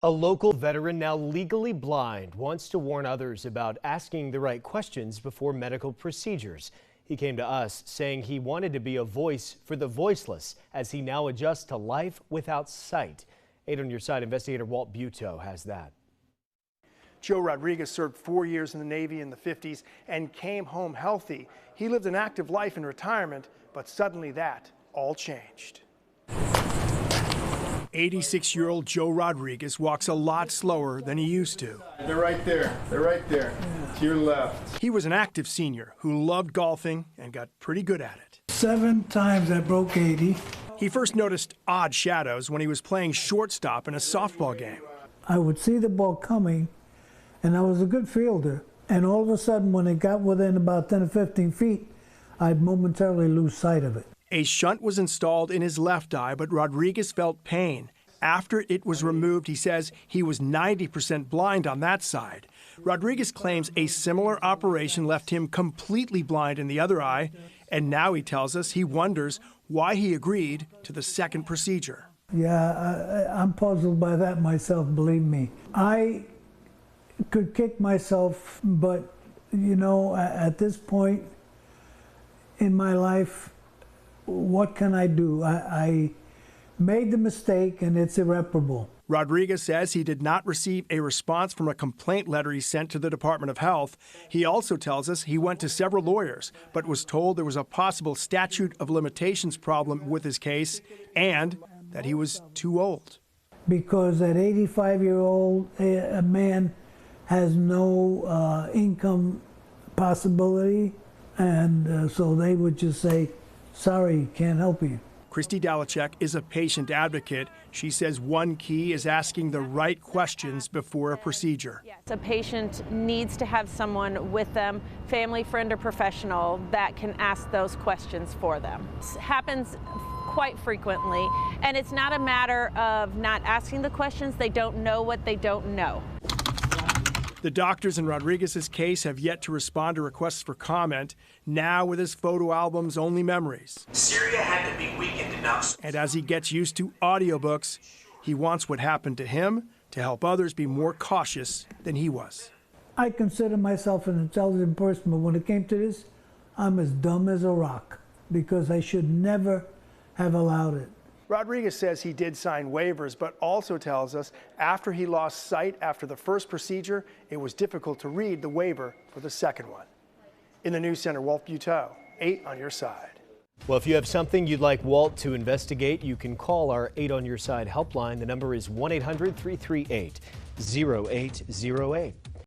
A local veteran, now legally blind, wants to warn others about asking the right questions before medical procedures. He came to us saying he wanted to be a voice for the voiceless as he now adjusts to life without sight. 8 on Your Side investigator Walt Buteau has that. Joe Rodriguez served 4 years in the Navy in the 50s and came home healthy. He lived an active life in retirement, but suddenly that all changed. 86-year-old Joe Rodriguez walks a lot slower than he used to. They're right there. They're right there. To your left. He was an active senior who loved golfing and got pretty good at it. 7 times I broke 80. He first noticed odd shadows when he was playing shortstop in a softball game. I would see the ball coming, and I was a good fielder. And all of a sudden, when it got within about 10 or 15 feet, I'd momentarily lose sight of it. A shunt was installed in his left eye, but Rodriguez felt pain. After it was removed, he says he was 90% blind on that side. Rodriguez claims a similar operation left him completely blind in the other eye, and now he tells us he wonders why he agreed to the second procedure. Yeah, I'm puzzled by that myself, believe me. I could kick myself, but, you know, at this point in my life, what can I do? I made the mistake, and it's irreparable. Rodriguez says he did not receive a response from a complaint letter he sent to the Department of Health. He also tells us he went to several lawyers, but was told there was a possible statute of limitations problem with his case and that he was too old. Because that 85-year-old a man has no income possibility, and so they would just say, sorry, can't help you. Christy Dalachek is a patient advocate. She says one key is asking the right questions before a procedure. Yes, a patient needs to have someone with them, family, friend, or professional, that can ask those questions for them. This happens quite frequently, and it's not a matter of not asking the questions. They don't know what they don't know. The doctors in Rodriguez's case have yet to respond to requests for comment, now with his photo album's only memories. Syria had to be weakened enough. And as he gets used to audiobooks, he wants what happened to him to help others be more cautious than he was. I consider myself an intelligent person, but when it came to this, I'm as dumb as a rock, because I should never have allowed it. Rodriguez says he did sign waivers, but also tells us after he lost sight after the first procedure, it was difficult to read the waiver for the second one. In the News Center, Walt Buteau, 8 on Your Side. Well, if you have something you'd like Walt to investigate, you can call our 8 on Your Side helpline. The number is 1-800-338-0808.